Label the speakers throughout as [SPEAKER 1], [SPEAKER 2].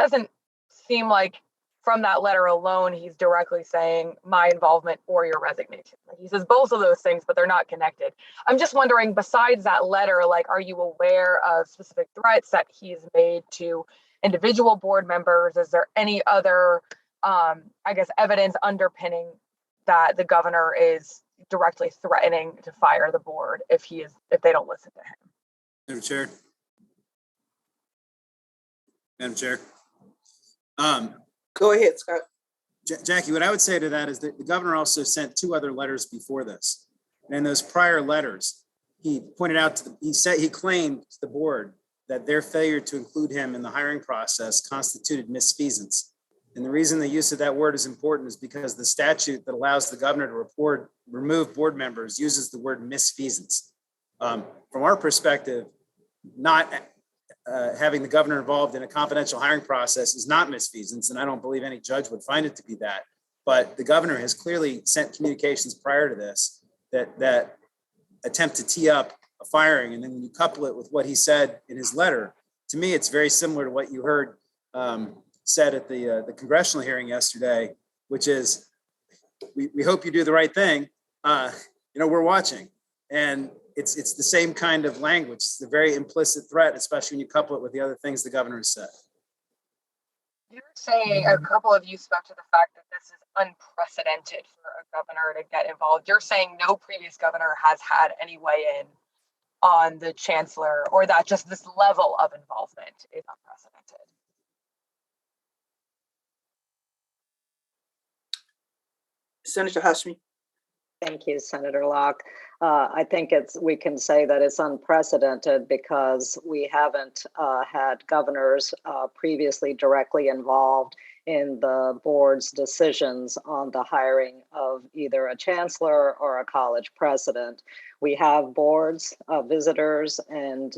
[SPEAKER 1] doesn't seem like from that letter alone, he's directly saying my involvement or your resignation. He says both of those things, but they're not connected. I'm just wondering, besides that letter, like, are you aware of specific threats that he's made to individual board members? Is there any other, evidence underpinning that the governor is directly threatening to fire the board if they don't listen to him?
[SPEAKER 2] Madam Chair. Madam Chair.
[SPEAKER 3] Go ahead, Scott.
[SPEAKER 2] Jackie, what I would say to that is that the governor also sent 2 other letters before this. And in those prior letters, he pointed out, he claimed to the board that their failure to include him in the hiring process constituted misfeasance. And the reason the use of that word is important is because the statute that allows the governor to remove board members uses the word misfeasance. From our perspective, not having the governor involved in a confidential hiring process is not misfeasance, and I don't believe any judge would find it to be that. But the governor has clearly sent communications prior to this that attempt to tee up a firing, and then when you couple it with what he said in his letter, to me, it's very similar to what you heard said at the congressional hearing yesterday, which is, we hope you do the right thing. We're watching, and it's the same kind of language. It's a very implicit threat, especially when you couple it with the other things the governor has said.
[SPEAKER 1] You're saying, a couple of you spoke to the fact that this is unprecedented for a governor to get involved. You're saying no previous governor has had any weigh in on the chancellor, or that just this level of involvement is unprecedented.
[SPEAKER 3] Senator Hashmi.
[SPEAKER 4] Thank you, Senator Locke. I think we can say that it's unprecedented because we haven't had governors previously directly involved in the board's decisions on the hiring of either a chancellor or a college president. We have boards, visitors, and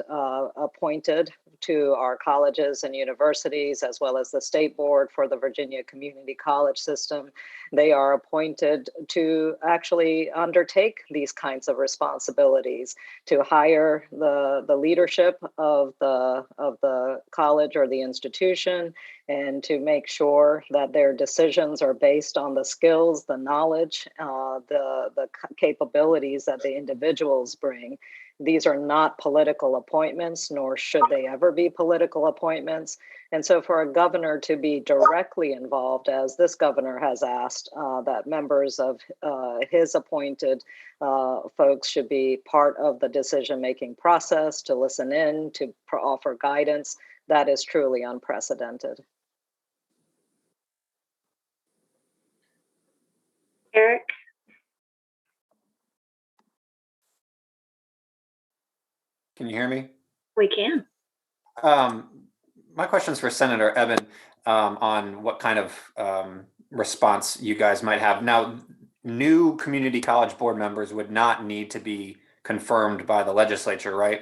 [SPEAKER 4] appointed to our colleges and universities, as well as the state board for the Virginia Community College system. They are appointed to actually undertake these kinds of responsibilities, to hire the leadership of the college or the institution, and to make sure that their decisions are based on the skills, the knowledge, the capabilities that the individuals bring. These are not political appointments, nor should they ever be political appointments. And so for a governor to be directly involved, as this governor has asked, that members of his appointed folks should be part of the decision-making process, to listen in, to offer guidance, that is truly unprecedented.
[SPEAKER 5] Eric?
[SPEAKER 6] Can you hear me?
[SPEAKER 5] We can.
[SPEAKER 6] My question is for Senator Evan on what kind of response you guys might have. Now, new community college board members would not need to be confirmed by the legislature, right?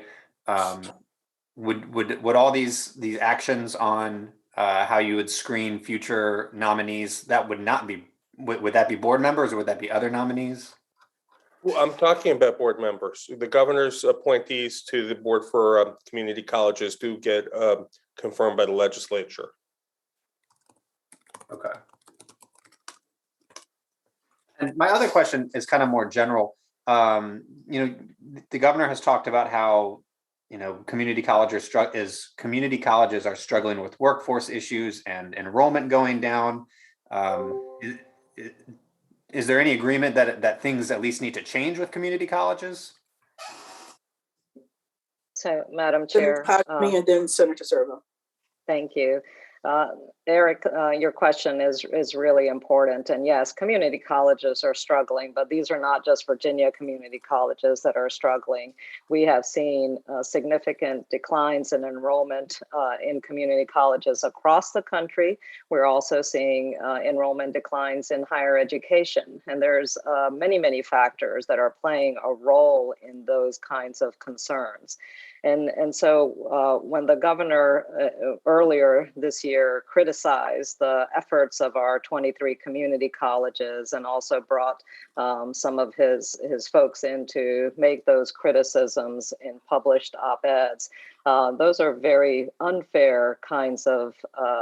[SPEAKER 6] Would all these actions on how you would screen future nominees, that would not be, would that be board members or would that be other nominees?
[SPEAKER 7] Well, I'm talking about board members. The governor's appointees to the board for community colleges do get confirmed by the legislature.
[SPEAKER 6] Okay. And my other question is kind of more general. The governor has talked about how, community colleges are struggling with workforce issues and enrollment going down. Is there any agreement that things at least need to change with community colleges?
[SPEAKER 4] So, Madam Chair.
[SPEAKER 3] Me and then Senator Servo.
[SPEAKER 4] Thank you. Eric, your question is really important. And yes, community colleges are struggling, but these are not just Virginia community colleges that are struggling. We have seen significant declines in enrollment in community colleges across the country. We're also seeing enrollment declines in higher education. And there's many, many factors that are playing a role in those kinds of concerns. And so when the governor earlier this year criticized the efforts of our 23 community colleges and also brought some of his folks in to make those criticisms in published op-eds, Those are very unfair kinds of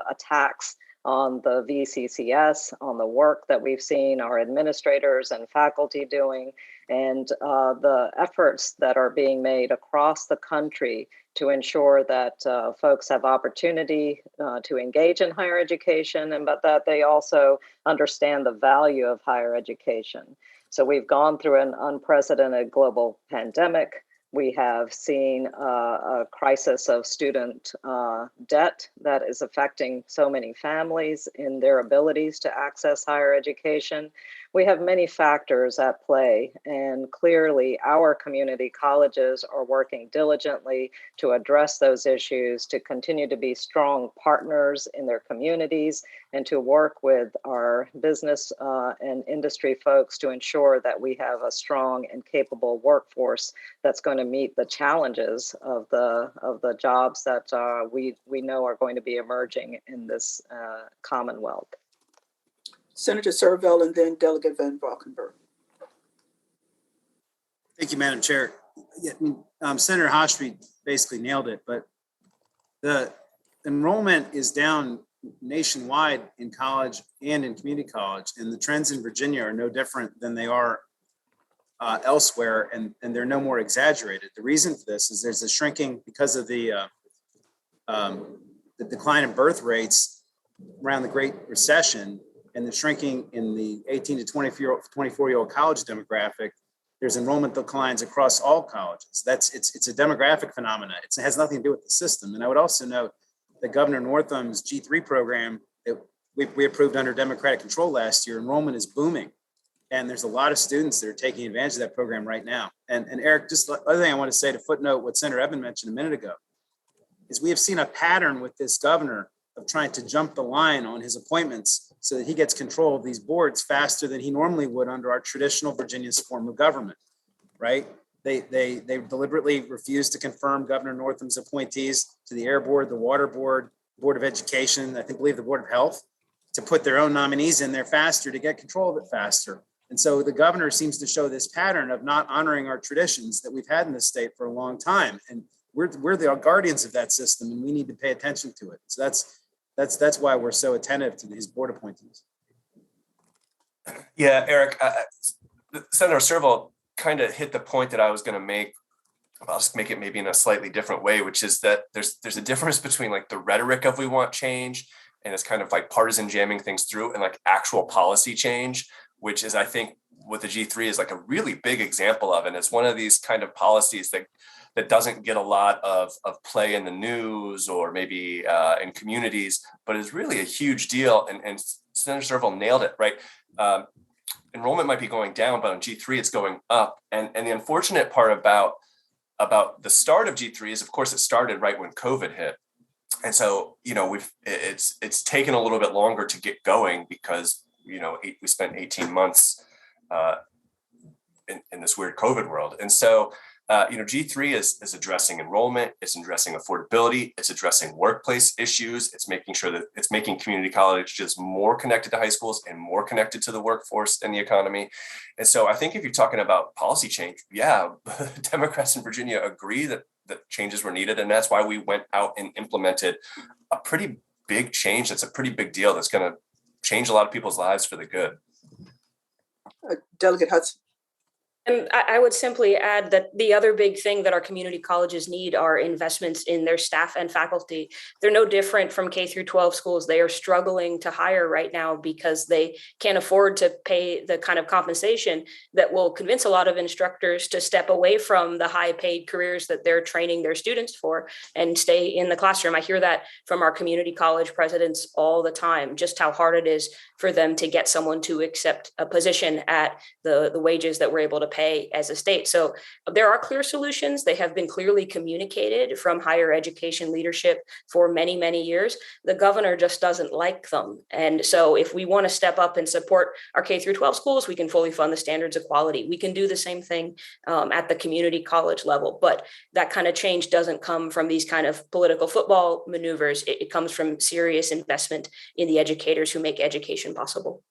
[SPEAKER 4] attacks on the VCCS, on the work that we've seen our administrators and faculty doing, and the efforts that are being made across the country to ensure that folks have opportunity to engage in higher education, and but that they also understand the value of higher education. So we've gone through an unprecedented global pandemic. We have seen a crisis of student debt that is affecting so many families in their abilities to access higher education. We have many factors at play, and clearly our community colleges are working diligently to address those issues, to continue to be strong partners in their communities, and to work with our business and industry folks to ensure that we have a strong and capable workforce that's going to meet the challenges of the jobs that we know are going to be emerging in this Commonwealth.
[SPEAKER 3] Senator Serville and then Delegate Van Valkenburg.
[SPEAKER 2] Thank you, Madam Chair. Yeah, Senator Hashmi basically nailed it, but the enrollment is down nationwide in college and in community college, and the trends in Virginia are no different than they are elsewhere, and they're no more exaggerated. The reason for this is there's a shrinking because of the decline in birth rates around the Great Recession and the shrinking in the 18 to 24-year-old college demographic. There's enrollment declines across all colleges. It's a demographic phenomenon. It has nothing to do with the system. And I would also note that Governor Northam's G3 program that we approved under Democratic control last year, enrollment is booming. And there's a lot of students that are taking advantage of that program right now. And Eric, just the other thing I want to say to footnote what Senator Evan mentioned a minute ago is we have seen a pattern with this governor of trying to jump the line on his appointments so that he gets control of these boards faster than he normally would under our traditional Virginia's form of government, right? They deliberately refused to confirm Governor Northam's appointees to the Air Board, the Water Board, Board of Education, I believe the Board of Health, to put their own nominees in there faster to get control of it faster. And so the governor seems to show this pattern of not honoring our traditions that we've had in this state for a long time. And we're the guardians of that system, and we need to pay attention to it. So that's why we're so attentive to his board appointees.
[SPEAKER 8] Yeah, Eric, Senator Serval kind of hit the point that I was going to make. I'll just make it maybe in a slightly different way, which is that there's a difference between like the rhetoric of we want change, and it's kind of like partisan jamming things through, and like actual policy change, which is, I think, what the G3 is like a really big example of. And it's one of these kind of policies that doesn't get a lot of play in the news or maybe in communities, but is really a huge deal. And Senator Serval nailed it, right? Enrollment might be going down, but on G3 it's going up. And the unfortunate part about the start of G3 is, of course, it started right when COVID hit. And so, it's taken a little bit longer to get going because, we spent 18 months in this weird COVID world. And so, G3 is addressing enrollment, it's addressing affordability, it's addressing workplace issues, it's making sure that it's making community colleges more connected to high schools and more connected to the workforce and the economy. And so I think if you're talking about policy change, yeah, Democrats in Virginia agree that changes were needed. And that's why we went out and implemented a pretty big change. That's a pretty big deal. That's going to change a lot of people's lives for the good.
[SPEAKER 3] Delegate Hudson.
[SPEAKER 5] And I would simply add that the other big thing that our community colleges need are investments in their staff and faculty. They're no different from K through 12 schools. They are struggling to hire right now because they can't afford to pay the kind of compensation that will convince a lot of instructors to step away from the high paid careers that they're training their students for and stay in the classroom. I hear that from our community college presidents all the time, just how hard it is for them to get someone to accept a position at the wages that we're able to pay as a state. So there are clear solutions. They have been clearly communicated from higher education leadership for many, many years. The governor just doesn't like them. And so if we want to step up and support our K through 12 schools, we can fully fund the standards of quality. We can do the same thing at the community college level. But that kind of change doesn't come from these kind of political football maneuvers. It comes from serious investment in the educators who make education possible.